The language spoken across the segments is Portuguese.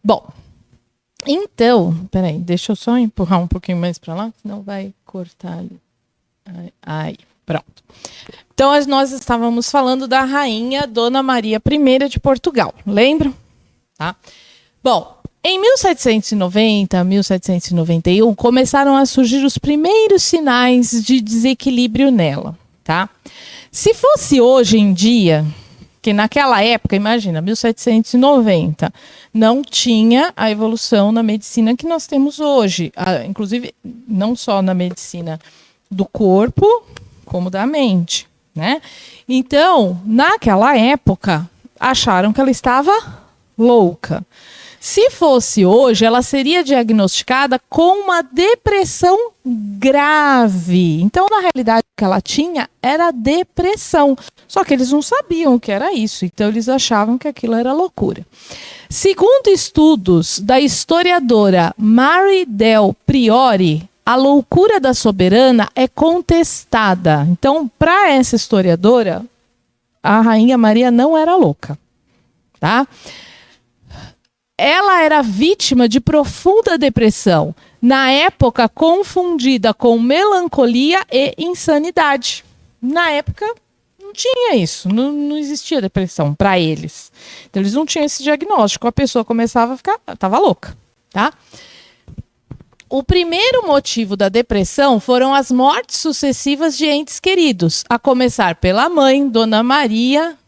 Bom, então, peraí, deixa eu só empurrar um pouquinho mais para lá, senão vai cortar ali. Aí, pronto. Então, nós estávamos falando da rainha Dona Maria I de Portugal, lembram? Tá? Bom, em 1790, 1791, começaram a surgir os primeiros sinais de desequilíbrio nela, tá? Se fosse hoje em dia, que naquela época, imagina, 1790, não tinha a evolução na medicina que nós temos hoje, inclusive não só na medicina do corpo, como da mente, né? Então, naquela época, acharam que ela estava louca. Se fosse hoje, ela seria diagnosticada com uma depressão grave. Então, na realidade, o que ela tinha era depressão. Só que eles não sabiam o que era isso. Então, eles achavam que aquilo era loucura. Segundo estudos da historiadora Mary Del Priore, a loucura da soberana é contestada. Então, para essa historiadora, a Rainha Maria não era louca, tá? Ela era vítima de profunda depressão, na época confundida com melancolia e insanidade. Na época não tinha isso, não existia depressão para eles. Então eles não tinham esse diagnóstico, a pessoa começava a ficar, estava louca, tá? O primeiro motivo da depressão foram as mortes sucessivas de entes queridos, a começar pela mãe, Dona Mariana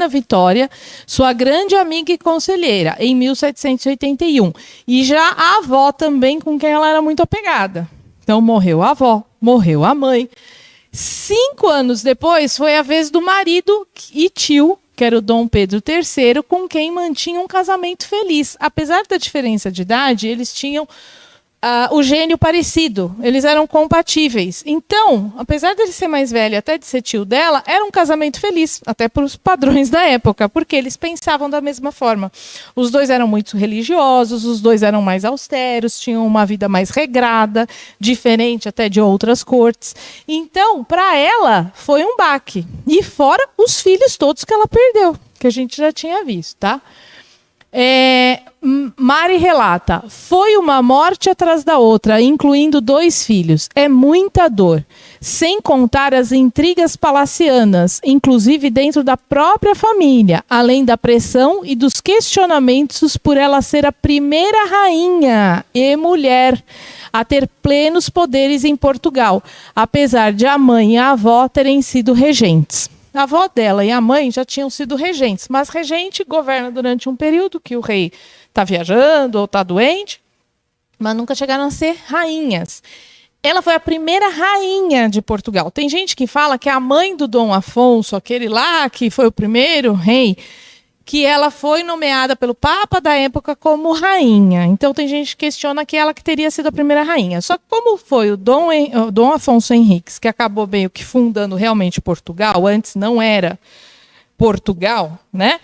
Vitória, sua grande amiga e conselheira, em 1781. E já a avó também, com quem ela era muito apegada. Então morreu a avó, morreu a mãe. 5 anos depois foi a vez do marido e tio, que era o Dom Pedro III, com quem mantinha um casamento feliz. Apesar da diferença de idade, eles tinham o gênio parecido, eles eram compatíveis. Então, apesar de ele ser mais velho, até de ser tio dela, era um casamento feliz, até para os padrões da época, porque eles pensavam da mesma forma. Os dois eram muito religiosos, os dois eram mais austeros, tinham uma vida mais regrada, diferente até de outras cortes. Então, para ela, foi um baque. E fora os filhos todos que ela perdeu, que a gente já tinha visto, tá? Mari relata, foi uma morte atrás da outra, incluindo 2 filhos. É muita dor, sem contar as intrigas palacianas, inclusive dentro da própria família, além da pressão e dos questionamentos por ela ser a primeira rainha e mulher a ter plenos poderes em Portugal, apesar de a mãe e a avó terem sido regentes. A avó dela e a mãe já tinham sido regentes, mas regente governa durante um período que o rei está viajando ou está doente, mas nunca chegaram a ser rainhas. Ela foi a primeira rainha de Portugal. Tem gente que fala que a mãe do Dom Afonso, aquele lá que foi o primeiro rei, que ela foi nomeada pelo Papa da época como rainha. Então tem gente que questiona que ela que teria sido a primeira rainha. Só que como foi o Dom Afonso Henriques, que acabou meio que fundando realmente Portugal, antes não era Portugal, né?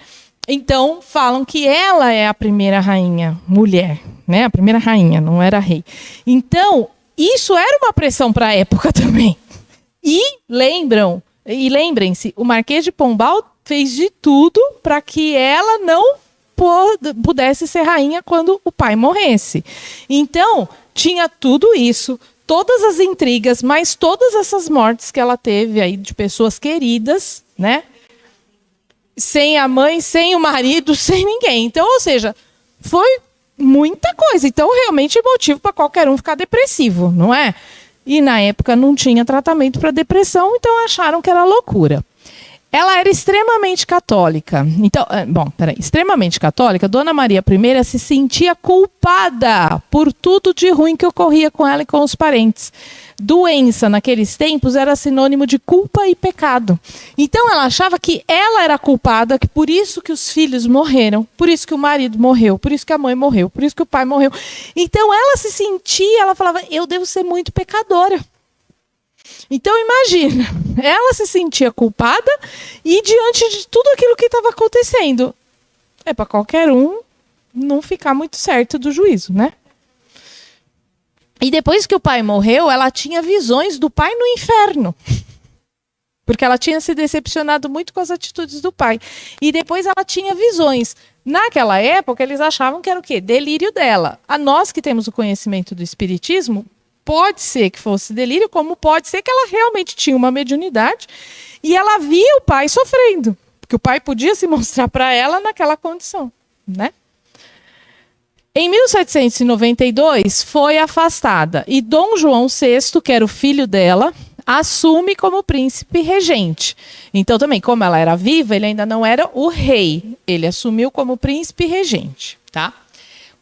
Então falam que ela é a primeira rainha mulher, né? A primeira rainha, não era rei. Então isso era uma pressão para a época também. E lembrem-se, o Marquês de Pombal fez de tudo para que ela não pudesse ser rainha quando o pai morresse. Então, tinha tudo isso, todas as intrigas, mas todas essas mortes que ela teve aí de pessoas queridas, né? Sem a mãe, sem o marido, sem ninguém. Então, ou seja, foi muita coisa. Então, realmente é motivo para qualquer um ficar depressivo, não é? E na época não tinha tratamento para depressão, então acharam que era loucura. Ela era extremamente católica. Então, extremamente católica, Dona Maria I se sentia culpada por tudo de ruim que ocorria com ela e com os parentes. Doença, naqueles tempos, era sinônimo de culpa e pecado. Então, ela achava que ela era culpada, que por isso que os filhos morreram, por isso que o marido morreu, por isso que a mãe morreu, por isso que o pai morreu. Então, ela se sentia, ela falava, eu devo ser muito pecadora. Então imagina, ela se sentia culpada e diante de tudo aquilo que estava acontecendo, é para qualquer um não ficar muito certo do juízo, né? E depois que o pai morreu, ela tinha visões do pai no inferno. Porque ela tinha se decepcionado muito com as atitudes do pai. E depois ela tinha visões. Naquela época, eles achavam que era o quê? Delírio dela. A nós que temos o conhecimento do espiritismo, pode ser que fosse delírio, como pode ser que ela realmente tinha uma mediunidade e ela via o pai sofrendo. Porque o pai podia se mostrar para ela naquela condição, né? Em 1792, foi afastada. E Dom João VI, que era o filho dela, assume como príncipe regente. Então, também, como ela era viva, ele ainda não era o rei. Ele assumiu como príncipe regente, tá?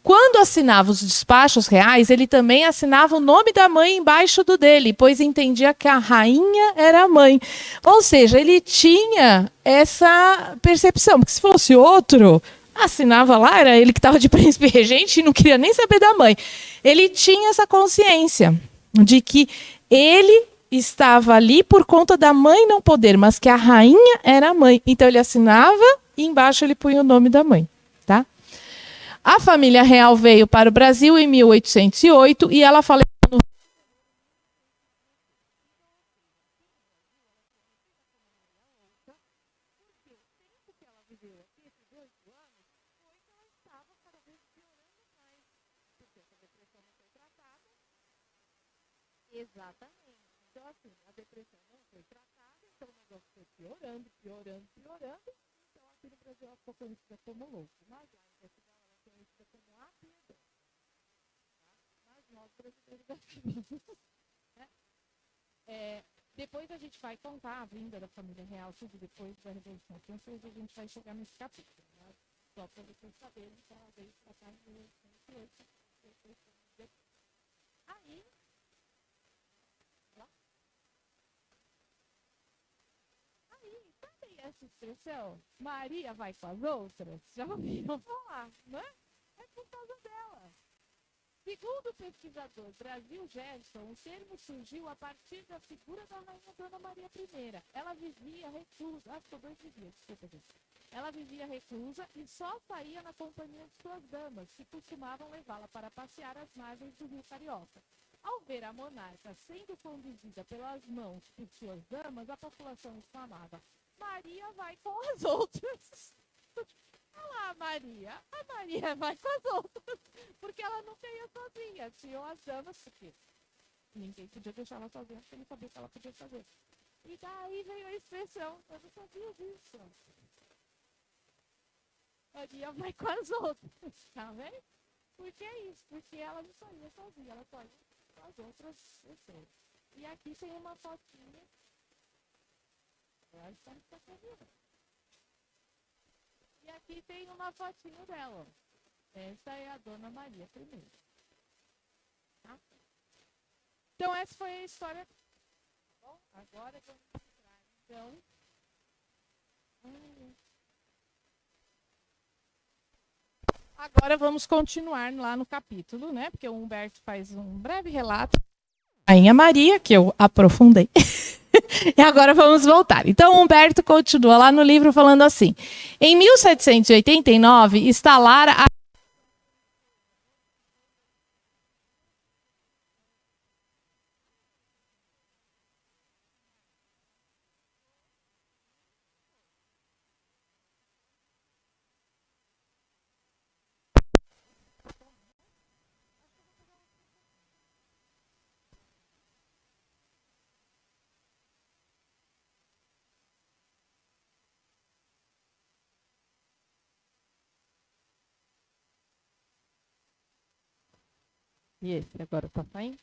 Quando assinava os despachos reais, ele também assinava o nome da mãe embaixo do dele, pois entendia que a rainha era a mãe. Ou seja, ele tinha essa percepção, porque se fosse outro, assinava lá, era ele que estava de príncipe regente e não queria nem saber da mãe. Ele tinha essa consciência de que ele estava ali por conta da mãe não poder, mas que a rainha era a mãe. Então ele assinava e embaixo ele punha o nome da mãe, tá? A família real veio para o Brasil em 1808 e ela faleceu no... Exatamente. Então, assim, a depressão não foi tratada, então o negócio foi piorando. Então, aqui no Brasil ela ficou conhecida como louco. Mas lá em Portugal ela é conhecida como a piedade. Mas nós brasileiros definimos, né? Depois a gente vai contar a vinda da família real, tudo depois da Revolução Francesa, a gente vai chegar nesse capítulo. Mas só para vocês saberem que ela veio para cá em 1808. Aí, sabe essa expressão? Maria vai com as outras? Já ouviram falar, não é? É por causa dela. Segundo o pesquisador Brasil Gerson, o termo surgiu a partir da figura da rainha Dona Maria I. Ela vivia reclusa, ficou 2 dias, desculpa, gente. Ela vivia reclusa e só saía na companhia de suas damas, que costumavam levá-la para passear às margens do rio Carioca. Ao ver a monarca sendo conduzida pelas mãos por suas damas, a população exclamava: Maria vai com as outras. Olha lá, a Maria vai com as outras, porque ela nunca ia sozinha, tinham as damas, porque ninguém podia deixar ela sozinha, porque não sabia o que ela podia fazer. E daí veio a expressão, eu não sabia disso. Maria vai com as outras, tá vendo? Por que isso? Porque ela não saía sozinha, ela só ia com as outras pessoas. E aqui tem uma fotinha. E aqui tem uma fotinho dela. Essa é a Dona Maria I. Tá? Então, essa foi a história. Bom, agora vamos entrar, então. Agora vamos continuar lá no capítulo, né? Porque o Humberto faz um breve relato. Rainha Maria, que eu aprofundei. E agora vamos voltar. Então, Humberto continua lá no livro falando assim: em 1789, instalara a... E esse agora tá saindo?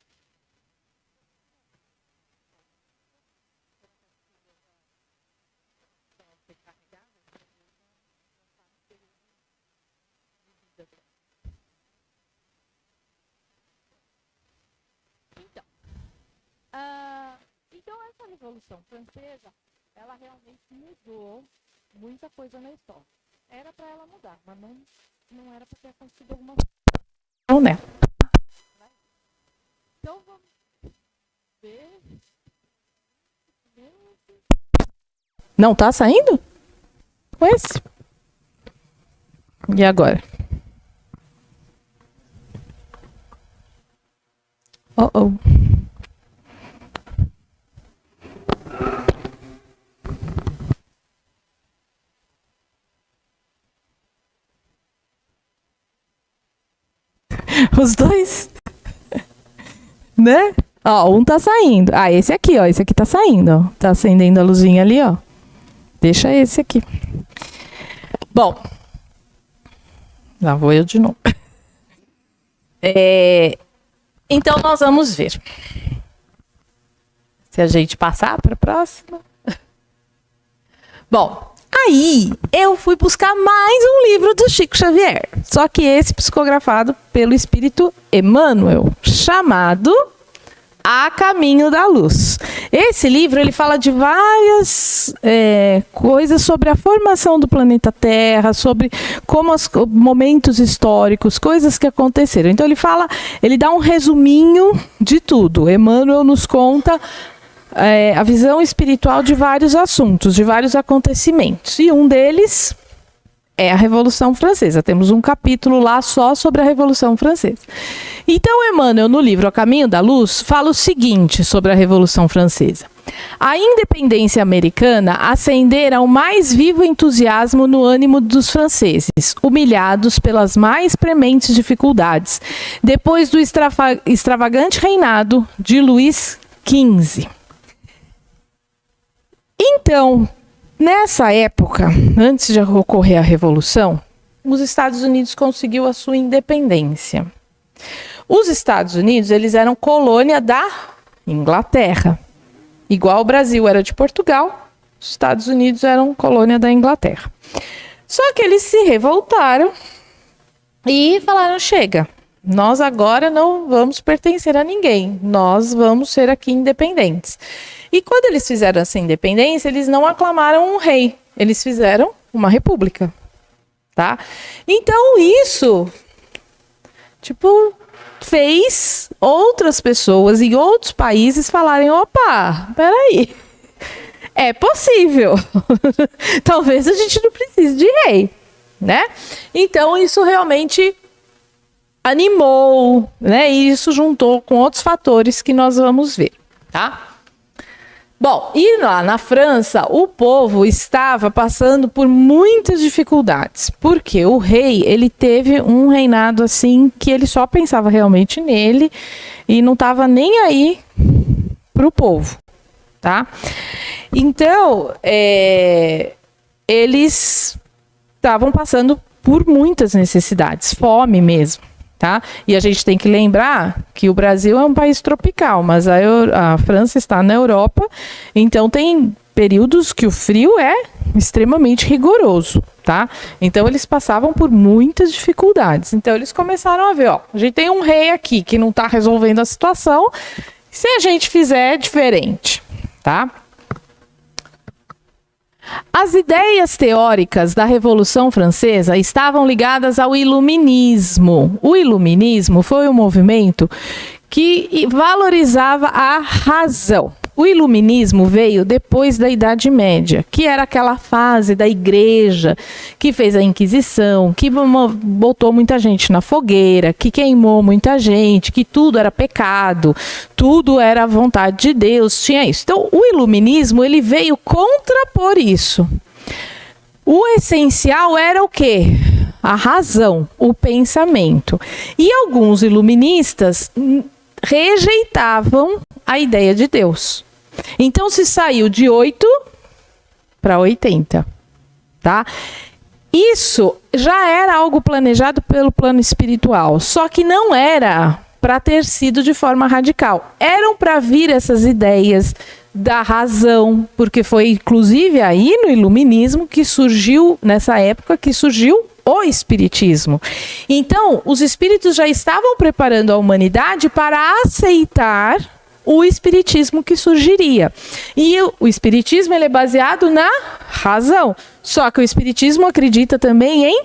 Então, essa Revolução Francesa, ela realmente mudou muita coisa na história. Era para ela mudar, mas não era para ter acontecido alguma coisa. Não, né? Então, vamos ver. Não tá saindo? Com esse? E agora? Oh. Os dois, né? Ó, um tá saindo. Ah, esse aqui, ó. Esse aqui tá saindo, ó. Tá acendendo a luzinha ali, ó. Deixa esse aqui. Bom. Lá vou eu de novo. Então, nós vamos ver. Se a gente passar para a próxima. Bom, aí eu fui buscar mais um livro do Chico Xavier. Só que esse psicografado pelo Espírito Emmanuel, chamado A Caminho da Luz. Esse livro ele fala de várias coisas sobre a formação do planeta Terra, sobre como os momentos históricos, coisas que aconteceram. Então ele dá um resuminho de tudo. Emmanuel nos conta a visão espiritual de vários assuntos, de vários acontecimentos. E um deles é a Revolução Francesa. Temos um capítulo lá só sobre a Revolução Francesa. Então, Emmanuel, no livro A Caminho da Luz, fala o seguinte sobre a Revolução Francesa. A independência americana acendera o mais vivo entusiasmo no ânimo dos franceses, humilhados pelas mais prementes dificuldades, depois do extravagante reinado de Luís XV. Então, nessa época, antes de ocorrer a Revolução, os Estados Unidos conseguiu a sua independência. Os Estados Unidos, eles eram colônia da Inglaterra. Igual o Brasil era de Portugal, os Estados Unidos eram colônia da Inglaterra. Só que eles se revoltaram e falaram, chega, nós agora não vamos pertencer a ninguém, nós vamos ser aqui independentes. E quando eles fizeram essa independência, eles não aclamaram um rei, eles fizeram uma república, tá? Então isso, fez outras pessoas em outros países falarem, opa, peraí, é possível, talvez a gente não precise de rei, né? Então isso realmente animou, né? E isso juntou com outros fatores que nós vamos ver, tá? Bom, e lá na França, o povo estava passando por muitas dificuldades, porque o rei, ele teve um reinado assim, que ele só pensava realmente nele e não estava nem aí para o povo, tá? Então, eles estavam passando por muitas necessidades, fome mesmo. Tá? E a gente tem que lembrar que o Brasil é um país tropical, mas a França está na Europa, então tem períodos que o frio é extremamente rigoroso, tá? Então eles passavam por muitas dificuldades. Então eles começaram a ver, ó, a gente tem um rei aqui que não está resolvendo a situação, se a gente fizer diferente, tá? As ideias teóricas da Revolução Francesa estavam ligadas ao Iluminismo. O Iluminismo foi um movimento que valorizava a razão. O Iluminismo veio depois da Idade Média, que era aquela fase da igreja que fez a Inquisição, que botou muita gente na fogueira, que queimou muita gente, que tudo era pecado, tudo era vontade de Deus, tinha isso. Então, o Iluminismo ele veio contrapor isso. O essencial era o quê? A razão, o pensamento. E alguns iluministas rejeitavam a ideia de Deus. Então se saiu de 8 para 80, tá? Isso já era algo planejado pelo plano espiritual, só que não era para ter sido de forma radical. Eram para vir essas ideias da razão, porque foi inclusive aí no Iluminismo que surgiu, nessa época que surgiu o Espiritismo. Então, os espíritos já estavam preparando a humanidade para aceitar o Espiritismo que surgiria. E o Espiritismo ele é baseado na razão. Só que o Espiritismo acredita também em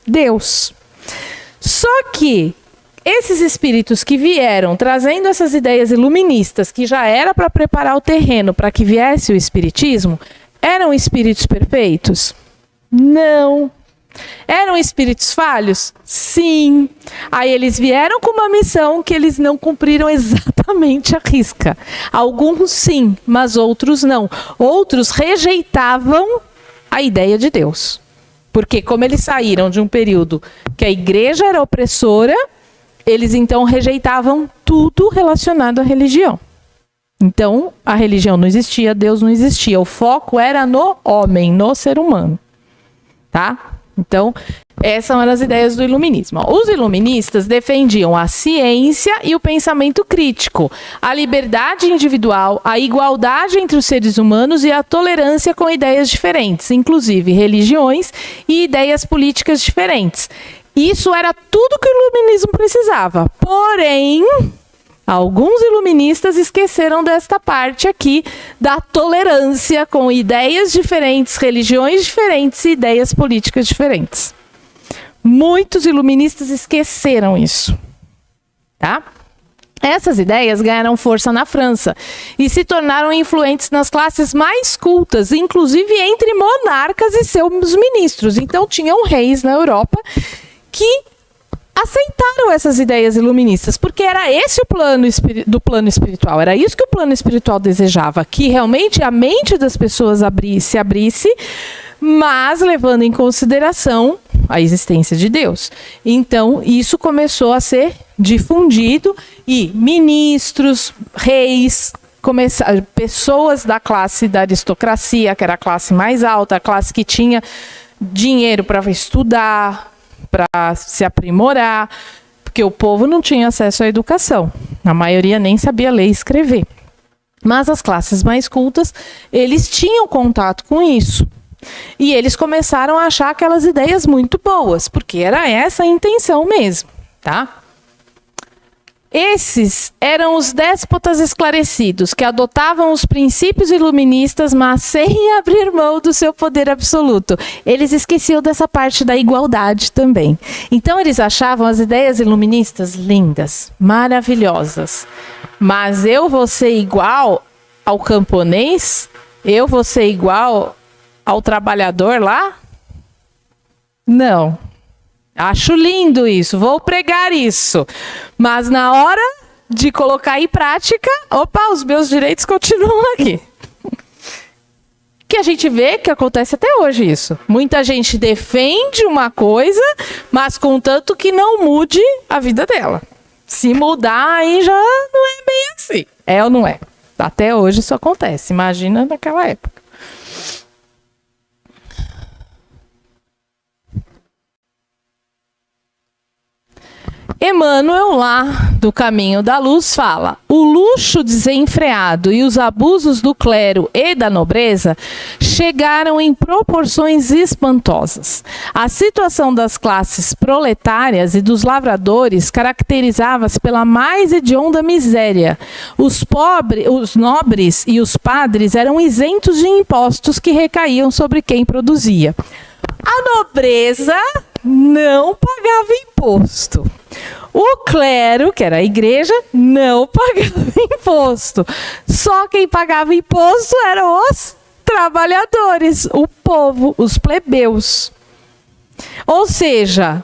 Deus. Só que esses espíritos que vieram trazendo essas ideias iluministas, que já era para preparar o terreno para que viesse o Espiritismo, eram espíritos perfeitos? Não. Eram espíritos falhos? Sim. Aí eles vieram com uma missão que eles não cumpriram exatamente à risca. Alguns sim, mas outros não. Outros rejeitavam a ideia de Deus. Porque como eles saíram de um período que a igreja era opressora, eles então rejeitavam tudo relacionado à religião. Então, a religião não existia, Deus não existia. O foco era no homem, no ser humano. Tá? Então, essas eram as ideias do iluminismo. Os iluministas defendiam a ciência e o pensamento crítico, a liberdade individual, a igualdade entre os seres humanos e a tolerância com ideias diferentes, inclusive religiões e ideias políticas diferentes. Isso era tudo que o iluminismo precisava. Porém, alguns iluministas esqueceram desta parte aqui da tolerância com ideias diferentes, religiões diferentes e ideias políticas diferentes. Muitos iluministas esqueceram isso, tá? Essas ideias ganharam força na França e se tornaram influentes nas classes mais cultas, inclusive entre monarcas e seus ministros. Então, tinham reis na Europa que aceitaram essas ideias iluministas, porque era esse o plano do plano espiritual, era isso que o plano espiritual desejava, que realmente a mente das pessoas se abrisse, mas levando em consideração a existência de Deus. Então, isso começou a ser difundido e ministros, reis, pessoas da classe da aristocracia, que era a classe mais alta, a classe que tinha dinheiro para estudar, para se aprimorar, porque o povo não tinha acesso à educação. A maioria nem sabia ler e escrever. Mas as classes mais cultas, eles tinham contato com isso. E eles começaram a achar aquelas ideias muito boas, porque era essa a intenção mesmo, tá? Esses eram os déspotas esclarecidos, que adotavam os princípios iluministas, mas sem abrir mão do seu poder absoluto. Eles esqueciam dessa parte da igualdade também. Então eles achavam as ideias iluministas lindas, maravilhosas. Mas eu vou ser igual ao camponês? Eu vou ser igual ao trabalhador lá? Não. Acho lindo isso, vou pregar isso. Mas na hora de colocar em prática, opa, os meus direitos continuam aqui. Que a gente vê que acontece até hoje isso. Muita gente defende uma coisa, mas contanto que não mude a vida dela. Se mudar, aí já não é bem assim. É ou não é? Até hoje isso acontece. Imagina naquela época. Emmanuel, lá do Caminho da Luz, fala: o luxo desenfreado e os abusos do clero e da nobreza chegaram em proporções espantosas. A situação das classes proletárias e dos lavradores caracterizava-se pela mais hedionda miséria. Os nobres e os padres eram isentos de impostos que recaíam sobre quem produzia. A nobreza não pagava imposto. O clero, que era a igreja, não pagava imposto. Só quem pagava imposto eram os trabalhadores, o povo, os plebeus. Ou seja,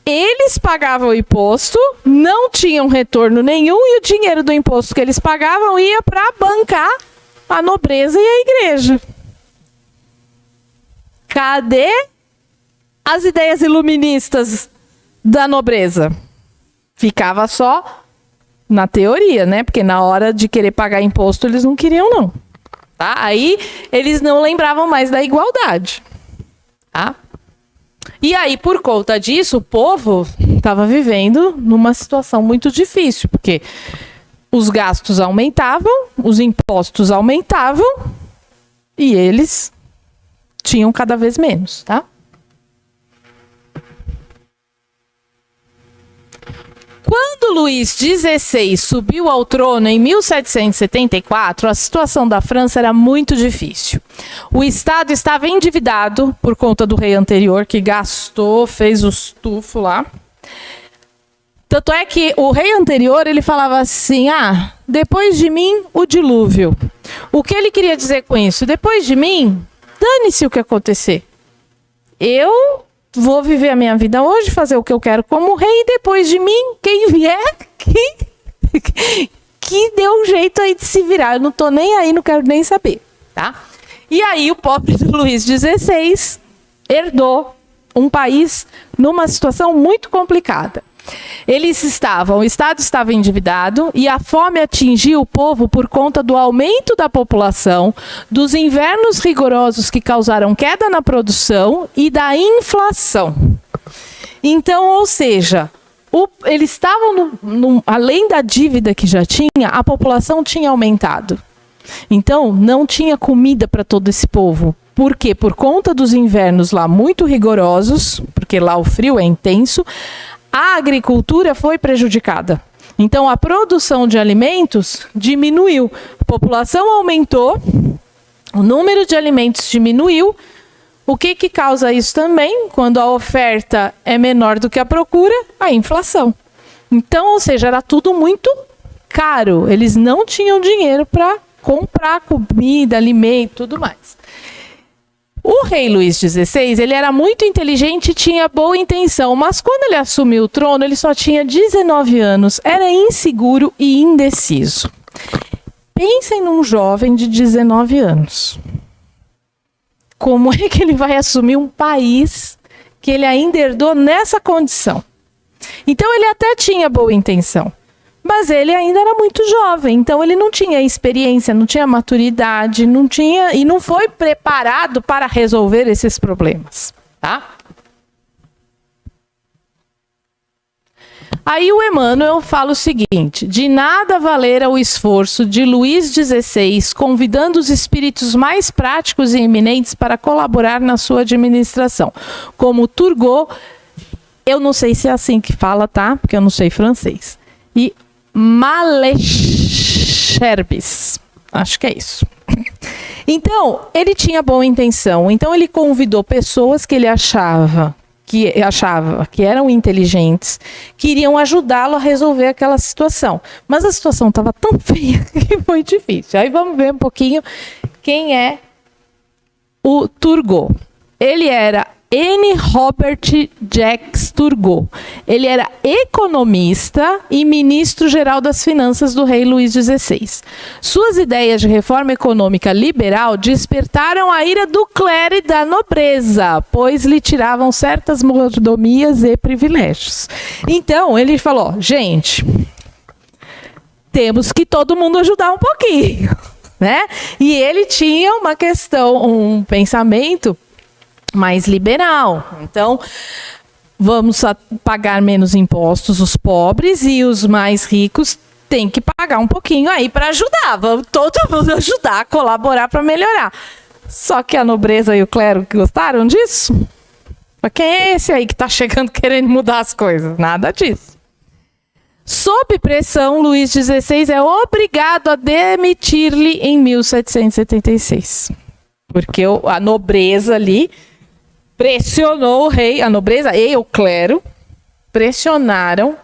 eles pagavam imposto, não tinham retorno nenhum e o dinheiro do imposto que eles pagavam ia para bancar a nobreza e a igreja. Cadê as ideias iluministas da nobreza? Ficava só na teoria, né? Porque na hora de querer pagar imposto, eles não queriam, não. Tá? Aí, eles não lembravam mais da igualdade. Tá? E aí, por conta disso, o povo estava vivendo numa situação muito difícil, porque os gastos aumentavam, os impostos aumentavam, e eles tinham cada vez menos, tá? Quando Luís XVI subiu ao trono em 1774, a situação da França era muito difícil. O Estado estava endividado por conta do rei anterior, que gastou, fez o estufo lá. Tanto é que o rei anterior, ele falava assim: depois de mim, o dilúvio. O que ele queria dizer com isso? Depois de mim, dane-se o que acontecer. Eu vou viver a minha vida hoje, fazer o que eu quero como rei, e depois de mim, quem vier, que dê um jeito aí de se virar. Eu não tô nem aí, não quero nem saber, tá? E aí o pobre do Luís XVI herdou um país numa situação muito complicada. O Estado estava endividado e a fome atingiu o povo por conta do aumento da população, dos invernos rigorosos que causaram queda na produção e da inflação. Então, ou seja, eles estavam, além da dívida que já tinha, a população tinha aumentado. Então, não tinha comida para todo esse povo. Por quê? Por conta dos invernos lá muito rigorosos, porque lá o frio é intenso, a agricultura foi prejudicada. Então, a produção de alimentos diminuiu. A população aumentou, o número de alimentos diminuiu. O que causa isso também? Quando a oferta é menor do que a procura, a inflação. Então, ou seja, era tudo muito caro. Eles não tinham dinheiro para comprar comida, alimento, tudo mais. O rei Luís XVI, ele era muito inteligente e tinha boa intenção, mas quando ele assumiu o trono, ele só tinha 19 anos, era inseguro e indeciso. Pensem num jovem de 19 anos. Como é que ele vai assumir um país que ele ainda herdou nessa condição? Então ele até tinha boa intenção, mas ele ainda era muito jovem, então ele não tinha experiência, não tinha maturidade, e não foi preparado para resolver esses problemas, tá? Aí o Emmanuel fala o seguinte: de nada valera o esforço de Luís XVI convidando os espíritos mais práticos e eminentes para colaborar na sua administração, como Turgot, eu não sei se é assim que fala, tá? Porque eu não sei francês, e Malesherbes, acho que é isso. Então, ele tinha boa intenção, então ele convidou pessoas que ele achava que eram inteligentes, que iriam ajudá-lo a resolver aquela situação. Mas a situação estava tão feia que foi difícil. Aí vamos ver um pouquinho quem é o Turgot. Ele era N. Robert Jacques Turgot. Ele era economista e ministro-geral das finanças do rei Luís XVI. Suas ideias de reforma econômica liberal despertaram a ira do clero e da nobreza, pois lhe tiravam certas mordomias e privilégios. Então, ele falou, gente, temos que todo mundo ajudar um pouquinho, né? E ele tinha uma questão, um pensamento mais liberal. Então, vamos pagar menos impostos, os pobres, e os mais ricos têm que pagar um pouquinho aí para ajudar. Vamos todo mundo ajudar, colaborar para melhorar. Só que a nobreza e o clero gostaram disso? Quem é esse aí que está chegando querendo mudar as coisas? Nada disso. Sob pressão, Luís XVI é obrigado a demitir-lhe em 1776. Porque a nobreza ali pressionou o rei, a nobreza e o clero pressionaram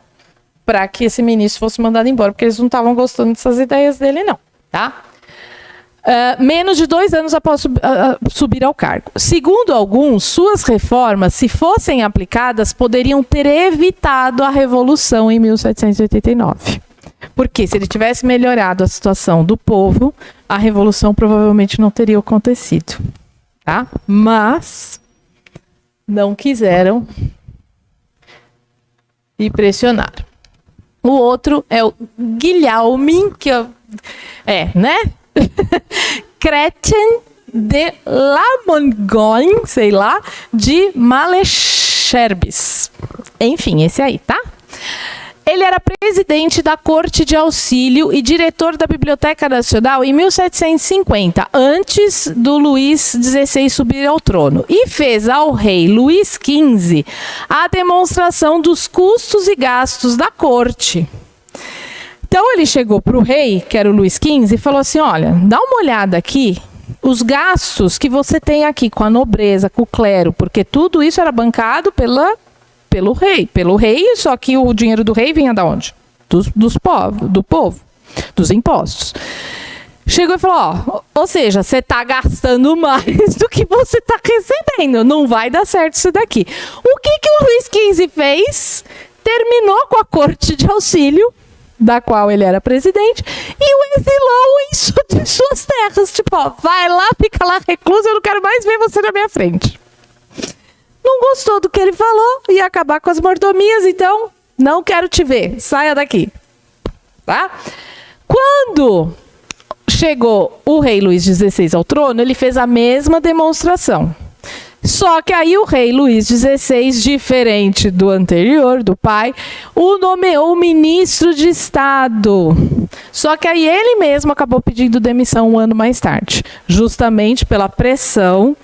para que esse ministro fosse mandado embora, porque eles não estavam gostando dessas ideias dele, não, tá? Menos de 2 anos após subir ao cargo. Segundo alguns, suas reformas, se fossem aplicadas, poderiam ter evitado a Revolução em 1789. Porque se ele tivesse melhorado a situação do povo, a Revolução provavelmente não teria acontecido, tá? Mas não quiseram e pressionaram. O outro é o Guilherme, que né? Chrétien de Lamontaigne, sei lá, de Malesherbes. Enfim, esse aí, tá? Ele era presidente da Corte de Auxílio e diretor da Biblioteca Nacional em 1750, antes do Luís XVI subir ao trono, e fez ao rei Luís XV a demonstração dos custos e gastos da corte. Então ele chegou para o rei, que era o Luís XV, e falou assim, olha, dá uma olhada aqui, os gastos que você tem aqui com a nobreza, com o clero, porque tudo isso era bancado pelo rei, só que o dinheiro do rei vinha de onde? Do povo, dos impostos. Chegou e falou, ou seja, você está gastando mais do que você está recebendo, não vai dar certo isso daqui. O que o Luís XV fez? Terminou com a corte de auxílio, da qual ele era presidente, e o exilou em suas terras. Tipo, ó, vai lá, fica lá recluso, eu não quero mais ver você na minha frente. Não gostou do que ele falou, ia acabar com as mordomias, então Não quero te ver. Saia daqui. Tá? Quando chegou o rei Luís XVI ao trono, ele fez a mesma demonstração. Só que aí o rei Luís XVI, diferente do anterior, do pai, o nomeou ministro de Estado. Só que aí ele mesmo acabou pedindo demissão um ano mais tarde, justamente pela pressão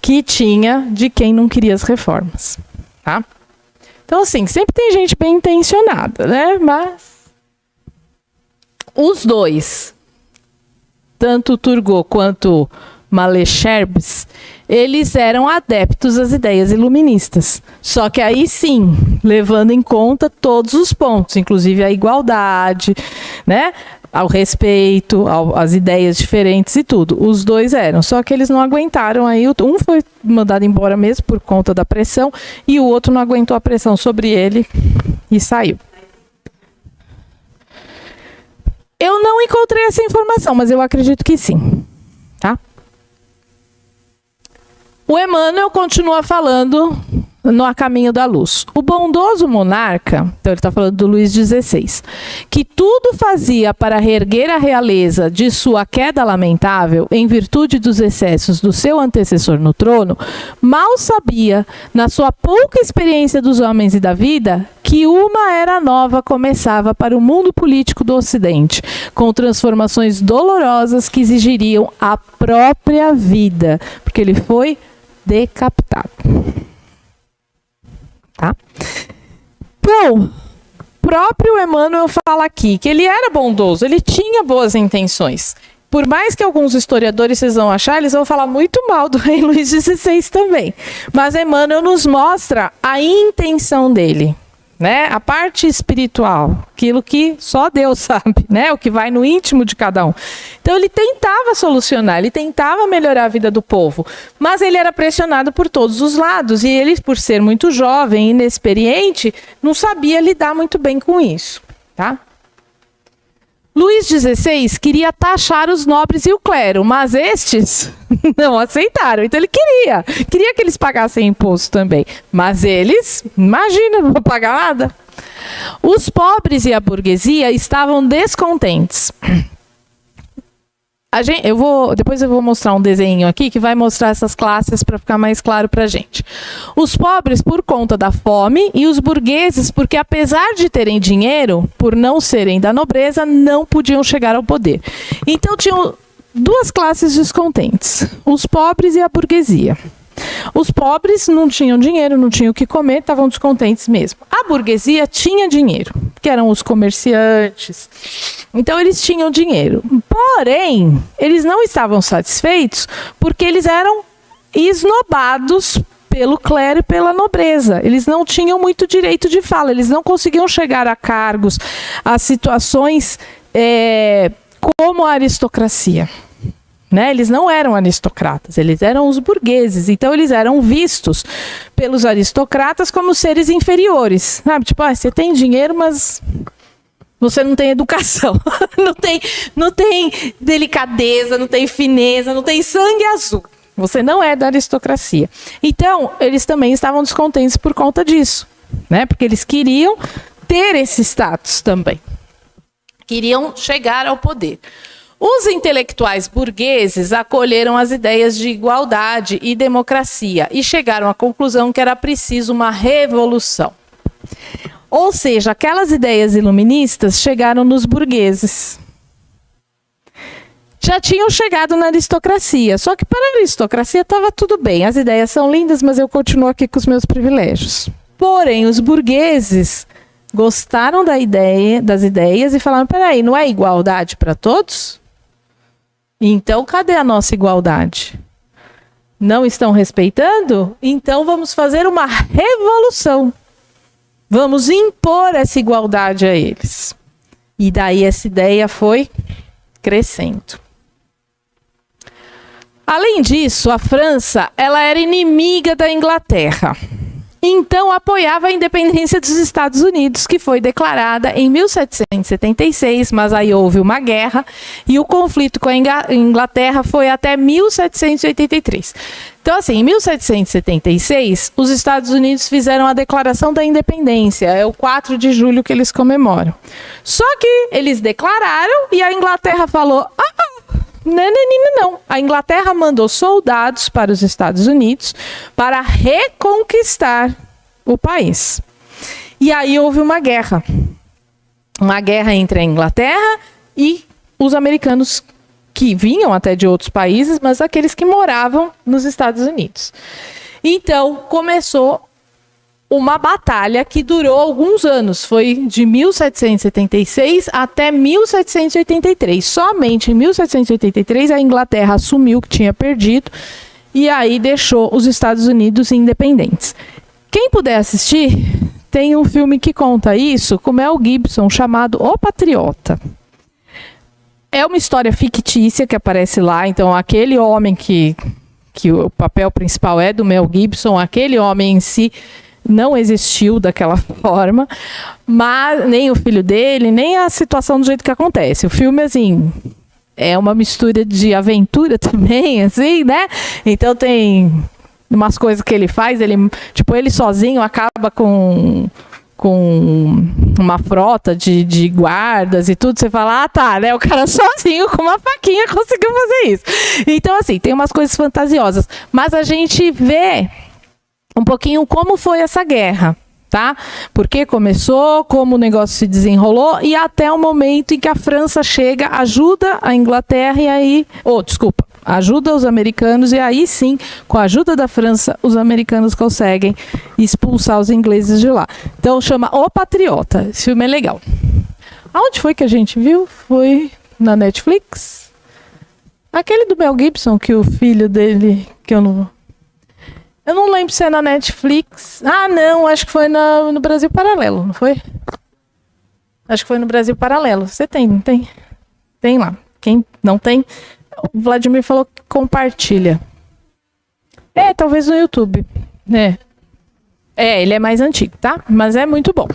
que tinha de quem não queria as reformas. Tá? Então, assim, sempre tem gente bem intencionada, né? Mas os dois, tanto Turgot quanto Malesherbes, eles eram adeptos às ideias iluministas. Só que aí sim, levando em conta todos os pontos, inclusive a igualdade, né? Ao respeito, às ideias diferentes e tudo. Os dois eram, só que eles não aguentaram aí. Um foi mandado embora mesmo por conta da pressão e o outro não aguentou a pressão sobre ele e saiu. Eu não encontrei essa informação, mas eu acredito que sim. Tá? O Emmanuel continua falando no A Caminho da Luz. O bondoso monarca, então ele está falando do Luís XVI, que tudo fazia para reerguer a realeza de sua queda lamentável em virtude dos excessos do seu antecessor no trono, mal sabia, na sua pouca experiência dos homens e da vida, que uma era nova começava para o mundo político do Ocidente, com transformações dolorosas que exigiriam a própria vida, porque ele foi decapitado. Tá? Então, próprio Emmanuel fala aqui que ele era bondoso, ele tinha boas intenções. Por mais que alguns historiadores vocês vão achar, eles vão falar muito mal do rei Luís XVI também. Mas Emmanuel nos mostra a intenção dele, né? A parte espiritual, aquilo que só Deus sabe, né? O que vai no íntimo de cada um. Então ele tentava solucionar, ele tentava melhorar a vida do povo, mas ele era pressionado por todos os lados e ele, por ser muito jovem, inexperiente, não sabia lidar muito bem com isso, tá? Luís XVI queria taxar os nobres e o clero, mas estes não aceitaram. Então ele queria que eles pagassem imposto também. Mas eles, imagina, não vão pagar nada. Os pobres e a burguesia estavam descontentes. Depois eu vou mostrar um desenho aqui que vai mostrar essas classes para ficar mais claro para a gente. Os pobres por conta da fome e os burgueses porque, apesar de terem dinheiro, por não serem da nobreza, não podiam chegar ao poder. Então tinham duas classes descontentes, os pobres e a burguesia. Os pobres não tinham dinheiro, não tinham o que comer, estavam descontentes mesmo. A burguesia tinha dinheiro, que eram os comerciantes. Então eles tinham dinheiro. Porém, eles não estavam satisfeitos porque eles eram esnobados pelo clero e pela nobreza. Eles não tinham muito direito de fala, eles não conseguiam chegar a cargos, a situações como a aristocracia. Né? Eles não eram aristocratas, eles eram os burgueses. Então eles eram vistos pelos aristocratas como seres inferiores. Sabe? Tipo, você tem dinheiro, mas você não tem educação. não tem delicadeza, não tem fineza, não tem sangue azul. Você não é da aristocracia. Então, eles também estavam descontentes por conta disso. Né? Porque eles queriam ter esse status também. Queriam chegar ao poder. Os intelectuais burgueses acolheram as ideias de igualdade e democracia e chegaram à conclusão que era preciso uma revolução. Ou seja, aquelas ideias iluministas chegaram nos burgueses. Já tinham chegado na aristocracia, só que para a aristocracia estava tudo bem. As ideias são lindas, mas eu continuo aqui com os meus privilégios. Porém, os burgueses gostaram das ideias e falaram, peraí, não é igualdade para todos? Então, cadê a nossa igualdade? Não estão respeitando? Então, vamos fazer uma revolução. Vamos impor essa igualdade a eles. E daí essa ideia foi crescendo. Além disso, a França, ela era inimiga da Inglaterra. então apoiava a independência dos Estados Unidos, que foi declarada em 1776, mas aí houve uma guerra e o conflito com a Inglaterra foi até 1783. Então, assim, em 1776, os Estados Unidos fizeram a Declaração da Independência, é o 4 de julho que eles comemoram. Só que eles declararam e a Inglaterra falou, não. A Inglaterra mandou soldados para os Estados Unidos para reconquistar o país. E aí houve uma guerra. Uma guerra entre a Inglaterra e os americanos que vinham até de outros países, mas aqueles que moravam nos Estados Unidos. Então, começou uma batalha que durou alguns anos, foi de 1776 até 1783. Somente em 1783 a Inglaterra assumiu que tinha perdido e aí deixou os Estados Unidos independentes. Quem puder assistir, tem um filme que conta isso com Mel Gibson chamado O Patriota. É uma história fictícia que aparece lá, então aquele homem que o papel principal é do Mel Gibson, aquele homem em si não existiu daquela forma, mas nem o filho dele, nem a situação do jeito que acontece. O filme, assim, é uma mistura de aventura também, assim, né? Então tem umas coisas que ele faz, ele sozinho acaba com uma frota de guardas e tudo, você fala, tá, né? O cara sozinho com uma faquinha conseguiu fazer isso. Então, assim, tem umas coisas fantasiosas, mas a gente vê um pouquinho como foi essa guerra, tá? Porque começou, como o negócio se desenrolou e até o momento em que a França chega, ajuda a Inglaterra e aí... ajuda os americanos e aí sim, com a ajuda da França, os americanos conseguem expulsar os ingleses de lá. Então chama O Patriota. Esse filme é legal. Aonde foi que a gente viu? Foi na Netflix? Aquele do Mel Gibson, que o filho dele... que eu não lembro se é na Netflix. Ah, não, acho que foi no Brasil Paralelo, não foi? Acho que foi no Brasil Paralelo. Você tem, não tem? Tem lá. Quem não tem, o Vladimir falou que compartilha. Talvez no YouTube. Ele é mais antigo, tá? Mas é muito bom.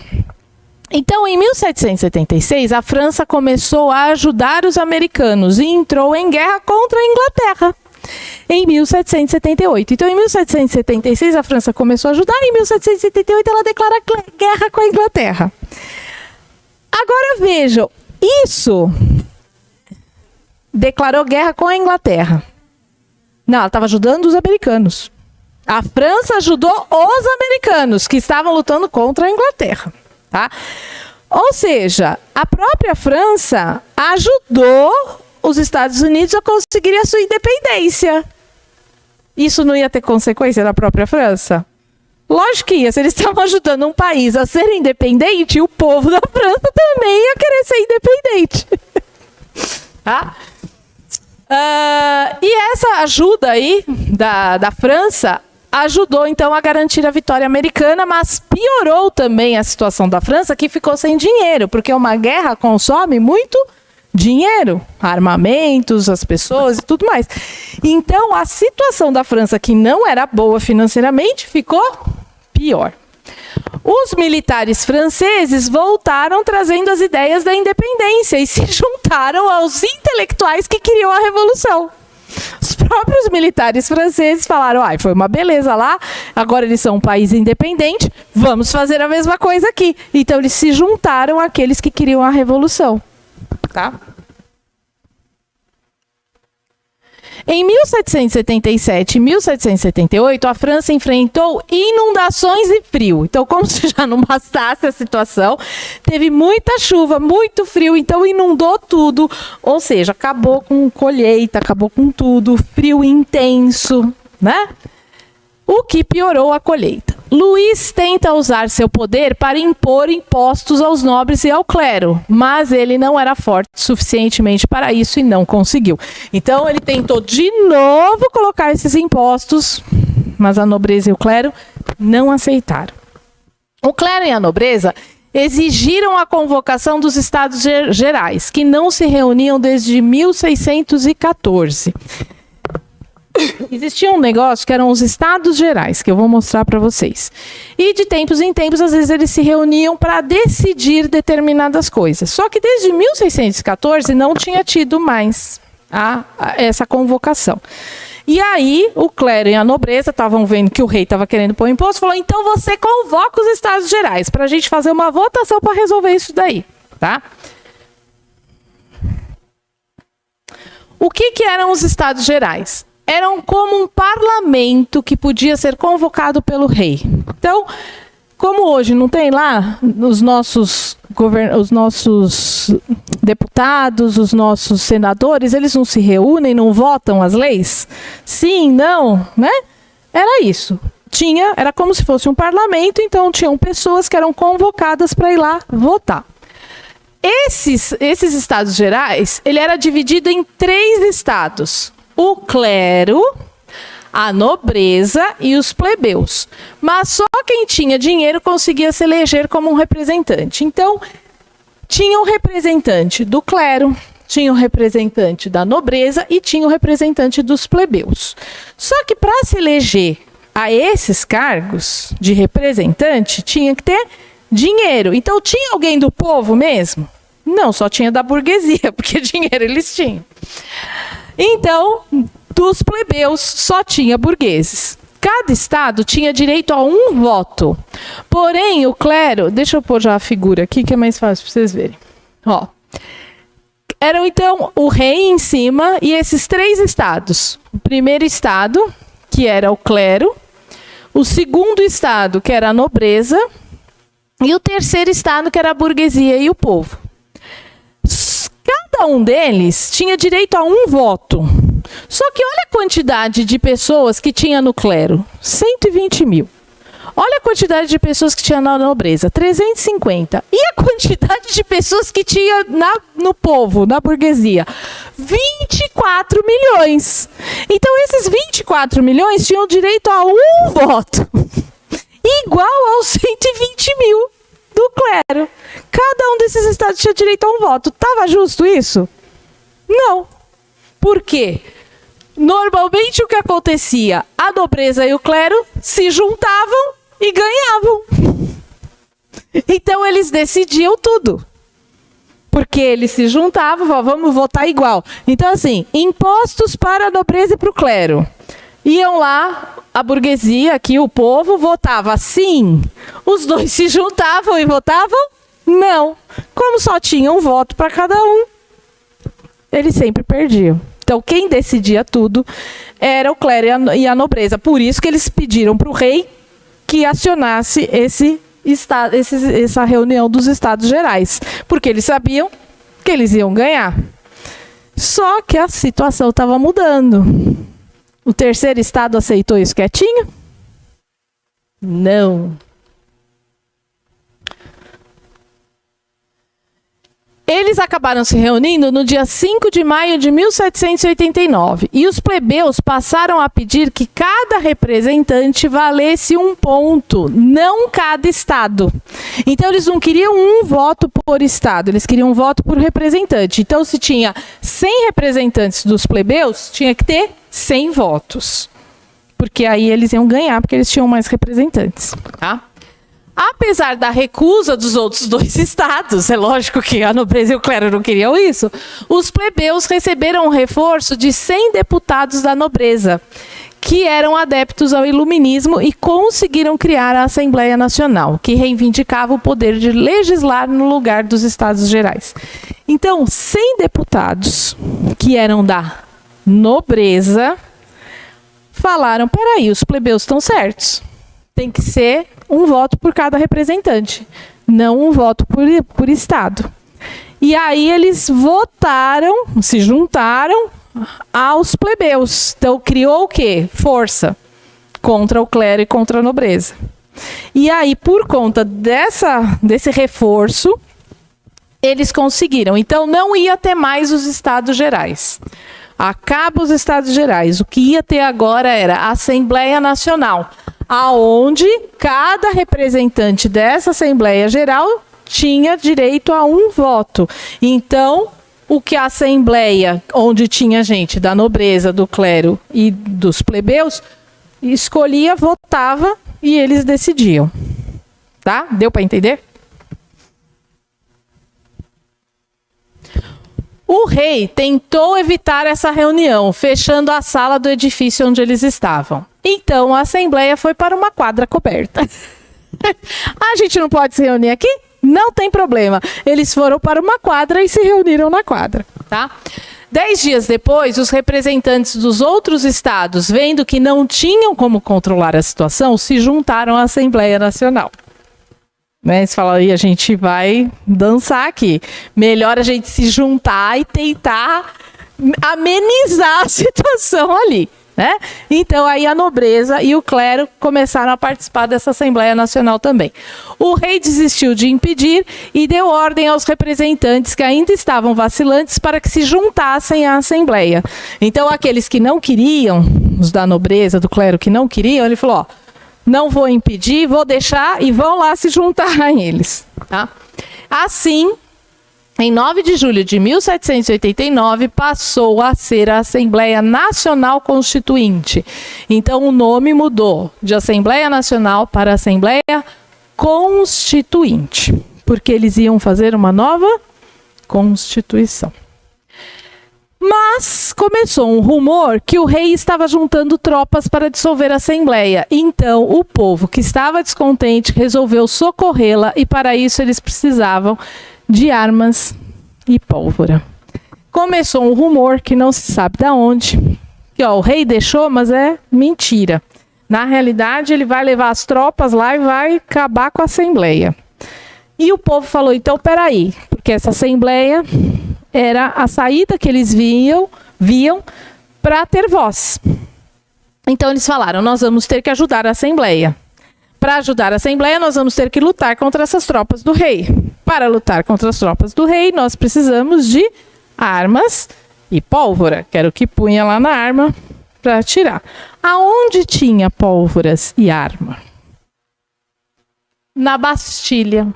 Então, em 1776, a França começou a ajudar os americanos e entrou em guerra contra a Inglaterra. Em 1778. Então, em 1776, a França começou a ajudar, e em 1778 ela declara guerra com a Inglaterra. Agora vejam, isso declarou guerra com a Inglaterra. Não, ela estava ajudando os americanos. A França ajudou os americanos que estavam lutando contra a Inglaterra, tá? Ou seja, a própria França ajudou os Estados Unidos a conseguirem a sua independência. Isso não ia ter consequência na própria França? Lógico que ia. Se eles estavam ajudando um país a ser independente, o povo da França também ia querer ser independente. Tá? E essa ajuda aí da França ajudou então a garantir a vitória americana, mas piorou também a situação da França, que ficou sem dinheiro, porque uma guerra consome muito dinheiro, armamentos, as pessoas e tudo mais. Então, a situação da França, que não era boa financeiramente, ficou pior. Os militares franceses voltaram trazendo as ideias da independência e se juntaram aos intelectuais que queriam a revolução. Os próprios militares franceses falaram, foi uma beleza lá, agora eles são um país independente, vamos fazer a mesma coisa aqui. Então, eles se juntaram àqueles que queriam a revolução. Tá? Em 1777 e 1778, a França enfrentou inundações e frio. Então, como se já não bastasse a situação, teve muita chuva, muito frio, então inundou tudo. Ou seja, acabou com colheita, acabou com tudo, frio intenso, né? O que piorou a colheita. Luís tenta usar seu poder para impor impostos aos nobres e ao clero, mas ele não era forte suficientemente para isso e não conseguiu. Então ele tentou de novo colocar esses impostos, mas a nobreza e o clero não aceitaram. O clero e a nobreza exigiram a convocação dos Estados Gerais, que não se reuniam desde 1614. existia um negócio que eram os Estados Gerais, que eu vou mostrar para vocês. E de tempos em tempos, às vezes, eles se reuniam para decidir determinadas coisas. Só que desde 1614 não tinha tido mais essa convocação. E aí, o clero e a nobreza estavam vendo que o rei estava querendo pôr imposto, falou, então você convoca os Estados Gerais para a gente fazer uma votação para resolver isso daí, tá? O que eram os Estados Gerais? Eram como um parlamento que podia ser convocado pelo rei. Então, como hoje não tem lá os nossos deputados, os nossos senadores, eles não se reúnem, não votam as leis? Sim, não, né? Era isso. Era como se fosse um parlamento, então tinham pessoas que eram convocadas para ir lá votar. Esses Estados Gerais, ele era dividido em 3 estados. O clero, a nobreza e os plebeus. Mas só quem tinha dinheiro conseguia se eleger como um representante. Então, tinha o representante do clero, tinha o representante da nobreza e tinha o representante dos plebeus. Só que para se eleger a esses cargos de representante, tinha que ter dinheiro. Então, tinha alguém do povo mesmo? Não, só tinha da burguesia, porque dinheiro eles tinham. Então, dos plebeus, só tinha burgueses. Cada estado tinha direito a um voto. Porém, o clero... Deixa eu pôr já a figura aqui, que é mais fácil para vocês verem. Ó. Eram, então, o rei em cima e esses 3 estados. O primeiro estado, que era o clero. O segundo estado, que era a nobreza. E o terceiro estado, que era a burguesia e o povo. Cada um deles tinha direito a um voto. Só que olha a quantidade de pessoas que tinha no clero. 120 mil. Olha a quantidade de pessoas que tinha na nobreza. 350. E a quantidade de pessoas que tinha no povo, na burguesia? 24 milhões. Então esses 24 milhões tinham direito a um voto. Igual aos 120 mil do clero. Cada um desses estados tinha direito a um voto. Estava justo isso? Não. Por quê? Normalmente o que acontecia? A nobreza e o clero se juntavam e ganhavam. Então eles decidiam tudo. Porque eles se juntavam, vamos votar igual. Então assim, impostos para a nobreza e para o clero. Iam lá, a burguesia, aqui o povo, votava sim. Os dois se juntavam e votavam não. Como só tinha um voto para cada um, eles sempre perdiam. Então, quem decidia tudo era o clero e a nobreza. Por isso que eles pediram para o rei que acionasse essa reunião dos Estados Gerais. Porque eles sabiam que eles iam ganhar. Só que a situação estava mudando. O terceiro estado aceitou isso quietinho? Não. Eles acabaram se reunindo no dia 5 de maio de 1789 e os plebeus passaram a pedir que cada representante valesse um ponto, não cada estado. Então eles não queriam um voto por estado, eles queriam um voto por representante. Então se tinha 100 representantes dos plebeus, tinha que ter 100 votos. Porque aí eles iam ganhar, porque eles tinham mais representantes, tá? Apesar da recusa dos outros 2 estados, é lógico que a nobreza e o clero não queriam isso, os plebeus receberam um reforço de 100 deputados da nobreza, que eram adeptos ao iluminismo e conseguiram criar a Assembleia Nacional, que reivindicava o poder de legislar no lugar dos Estados Gerais. Então, 100 deputados, que eram da nobreza, falaram, peraí, os plebeus estão certos. Tem que ser um voto por cada representante, não um voto por estado. E aí eles votaram, se juntaram aos plebeus. Então criou o quê? Força contra o clero e contra a nobreza. E aí, por conta desse reforço, eles conseguiram. Então não ia ter mais os Estados Gerais. Acaba os Estados Gerais. O que ia ter agora era a Assembleia Nacional, aonde cada representante dessa Assembleia Geral tinha direito a um voto. Então, o que a assembleia, onde tinha gente da nobreza, do clero e dos plebeus, escolhia, votava e eles decidiam. Tá? Deu para entender? O rei tentou evitar essa reunião, fechando a sala do edifício onde eles estavam. Então, a assembleia foi para uma quadra coberta. A gente não pode se reunir aqui? Não tem problema. Eles foram para uma quadra e se reuniram na quadra. Tá? 10 dias depois, os representantes dos outros estados, vendo que não tinham como controlar a situação, se juntaram à Assembleia Nacional. Eles falaram, e a gente vai dançar aqui. Melhor a gente se juntar e tentar amenizar a situação ali. Né? Então aí a nobreza e o clero começaram a participar dessa Assembleia Nacional também. O rei desistiu de impedir e deu ordem aos representantes que ainda estavam vacilantes para que se juntassem à Assembleia. Então aqueles que não queriam, os da nobreza, do clero que não queriam, ele falou, ó, não vou impedir, vou deixar e vão lá se juntar a eles. Tá? Assim, em 9 de julho de 1789, passou a ser a Assembleia Nacional Constituinte. Então, o nome mudou de Assembleia Nacional para Assembleia Constituinte, porque eles iam fazer uma nova Constituição. Mas começou um rumor que o rei estava juntando tropas para dissolver a Assembleia. Então, o povo que estava descontente resolveu socorrê-la e, para isso, eles precisavam de armas e pólvora. Começou um rumor que não se sabe de onde, que o rei deixou, mas é mentira. Na realidade, ele vai levar as tropas lá e vai acabar com a Assembleia. E o povo falou, então, peraí, porque essa Assembleia era a saída que eles viam para ter voz. Então, eles falaram, nós vamos ter que ajudar a Assembleia. Para ajudar a Assembleia, nós vamos ter que lutar contra essas tropas do rei. Para lutar contra as tropas do rei, nós precisamos de armas e pólvora, que era o que punha lá na arma para atirar. Aonde tinha pólvoras e arma? Na Bastilha.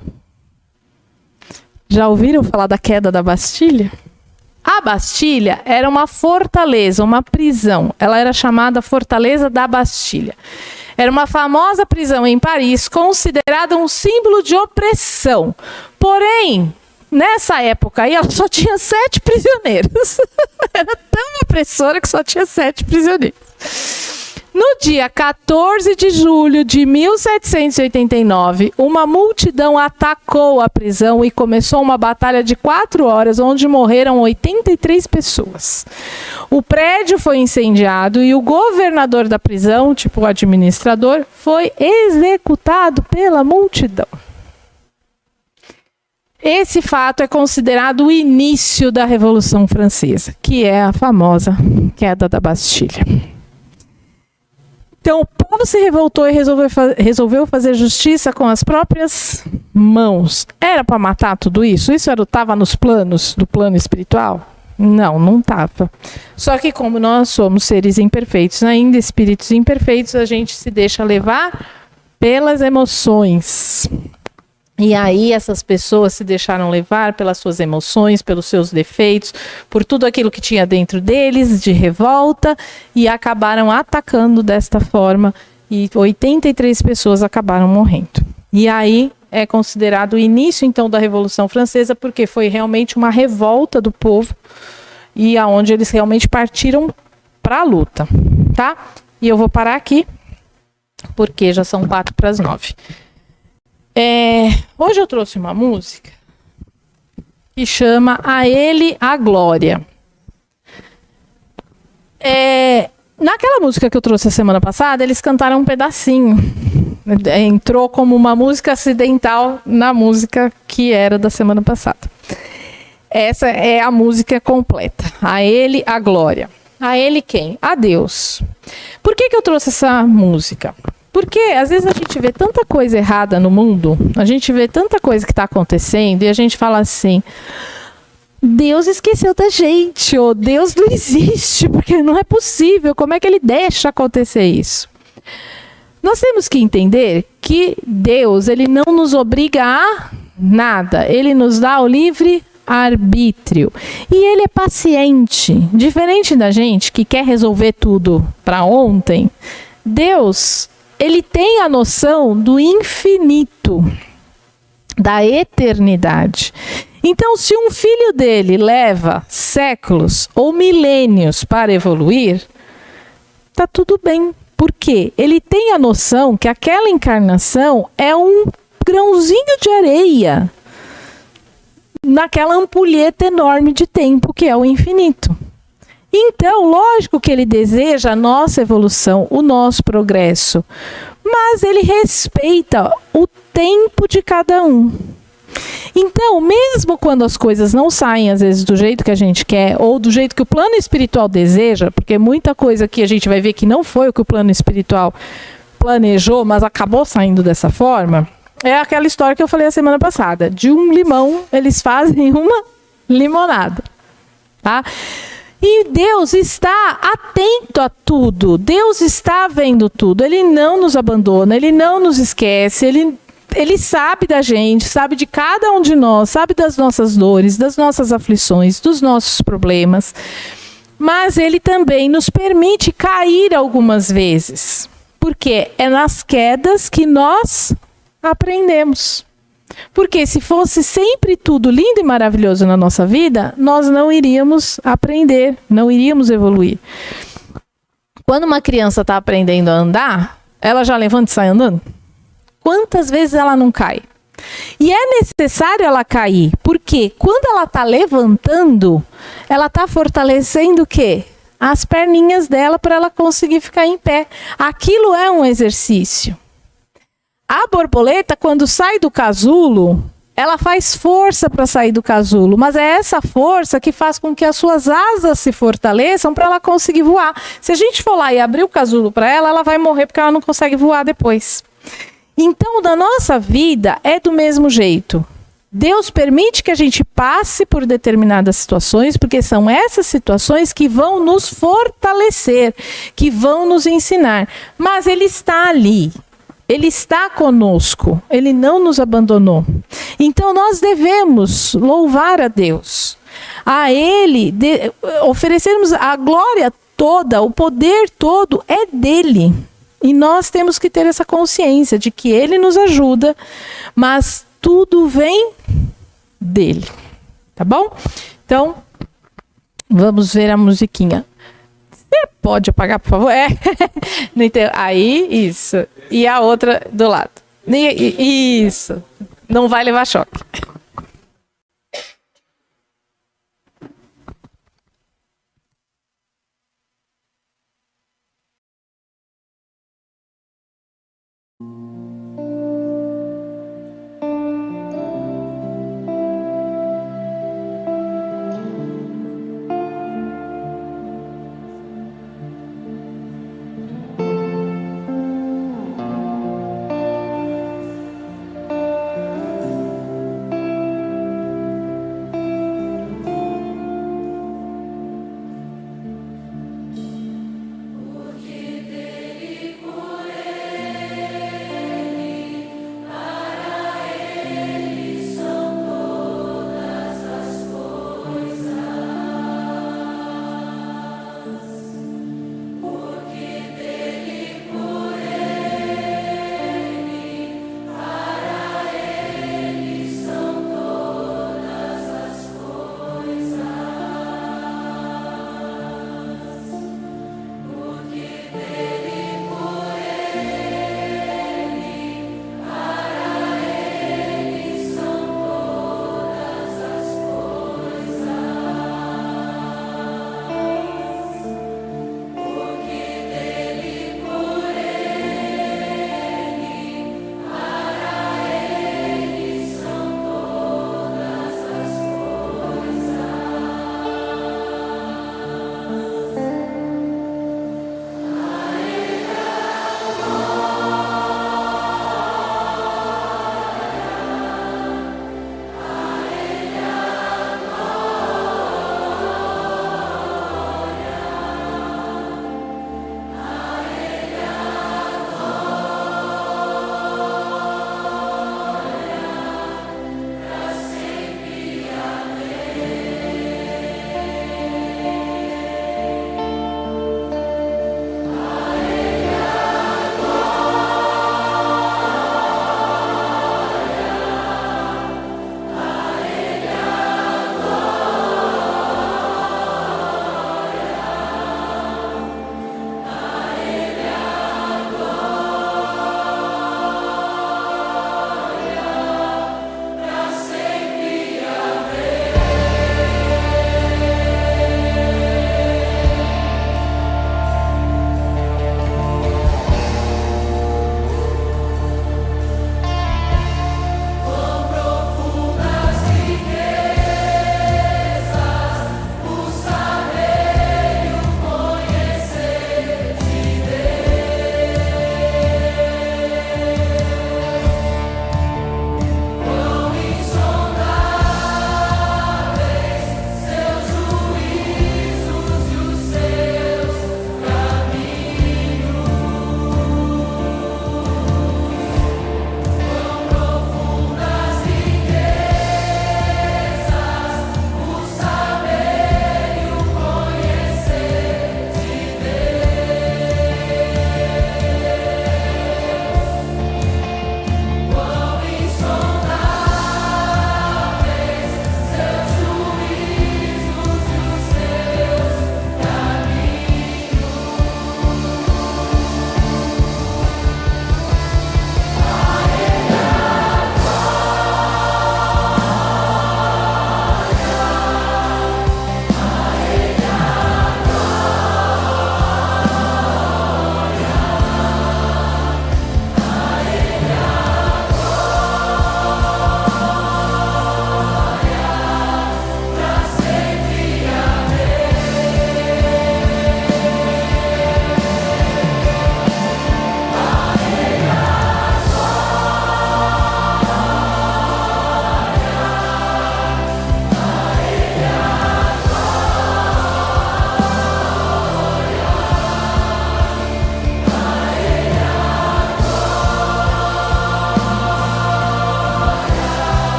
Já ouviram falar da queda da Bastilha? A Bastilha era uma fortaleza, uma prisão. Ela era chamada Fortaleza da Bastilha. Era uma famosa prisão em Paris, considerada um símbolo de opressão. Porém, nessa época aí, ela só tinha 7 prisioneiros. Era tão opressora que só tinha 7 prisioneiros. No dia 14 de julho de 1789, uma multidão atacou a prisão e começou uma batalha de 4 horas, onde morreram 83 pessoas. O prédio foi incendiado e o governador da prisão, tipo o administrador, foi executado pela multidão. Esse fato é considerado o início da Revolução Francesa, que é a famosa queda da Bastilha. Então, o povo se revoltou e resolveu fazer justiça com as próprias mãos. Era para matar tudo isso? Isso estava nos planos do plano espiritual? Não, não estava. Só que como nós somos seres imperfeitos, ainda espíritos imperfeitos, a gente se deixa levar pelas emoções. E aí essas pessoas se deixaram levar pelas suas emoções, pelos seus defeitos, por tudo aquilo que tinha dentro deles, de revolta, e acabaram atacando desta forma, e 83 pessoas acabaram morrendo. E aí é considerado o início, então, da Revolução Francesa, porque foi realmente uma revolta do povo, e aonde eles realmente partiram para a luta, tá? E eu vou parar aqui, porque já são 8:45. Hoje eu trouxe uma música que chama A Ele a Glória. Naquela música que eu trouxe a semana passada, eles cantaram um pedacinho. Entrou como uma música acidental na música que era da semana passada. Essa é a música completa. A Ele a Glória. A Ele quem? A Deus. Por que eu trouxe essa música? Porque às vezes a gente vê tanta coisa errada no mundo, a gente vê tanta coisa que está acontecendo e a gente fala assim, Deus esqueceu da gente, ou Deus não existe, porque não é possível, como é que ele deixa acontecer isso? Nós temos que entender que Deus, ele não nos obriga a nada, ele nos dá o livre arbítrio. E ele é paciente. Diferente da gente que quer resolver tudo para ontem, Deus, ele tem a noção do infinito, da eternidade. Então, se um filho dele leva séculos ou milênios para evoluir, tá tudo bem. Por quê? Ele tem a noção que aquela encarnação é um grãozinho de areia naquela ampulheta enorme de tempo que é o infinito. Então, lógico que ele deseja a nossa evolução, o nosso progresso, mas ele respeita o tempo de cada um. Então, mesmo quando as coisas não saem, às vezes, do jeito que a gente quer, ou do jeito que o plano espiritual deseja, porque muita coisa que a gente vai ver que não foi o que o plano espiritual planejou, mas acabou saindo dessa forma, é aquela história que eu falei a semana passada. De um limão, eles fazem uma limonada. Tá? E Deus está atento a tudo. Deus está vendo tudo. Ele não nos abandona, ele não nos esquece, ele sabe da gente, sabe de cada um de nós, sabe das nossas dores, das nossas aflições, dos nossos problemas. Mas ele também nos permite cair algumas vezes. Porque é nas quedas que nós aprendemos. Porque se fosse sempre tudo lindo e maravilhoso na nossa vida, nós não iríamos aprender, não iríamos evoluir. Quando uma criança está aprendendo a andar, ela já levanta e sai andando? Quantas vezes ela não cai? E é necessário ela cair, porque quando ela está levantando, ela está fortalecendo o quê? As perninhas dela para ela conseguir ficar em pé. Aquilo é um exercício. A borboleta, quando sai do casulo, ela faz força para sair do casulo, mas é essa força que faz com que as suas asas se fortaleçam para ela conseguir voar. Se a gente for lá e abrir o casulo para ela, ela vai morrer porque ela não consegue voar depois. Então, na nossa vida, é do mesmo jeito. Deus permite que a gente passe por determinadas situações, porque são essas situações que vão nos fortalecer, que vão nos ensinar. Mas Ele está ali. Ele está conosco, Ele não nos abandonou. Então nós devemos louvar a Deus, a Ele, oferecermos a glória toda, o poder todo é dEle. E nós temos que ter essa consciência de que Ele nos ajuda, mas tudo vem dEle. Tá bom? Então, vamos ver a musiquinha. Você pode apagar, por favor? É. Aí, isso. E a outra do lado. Isso. Não vai levar choque.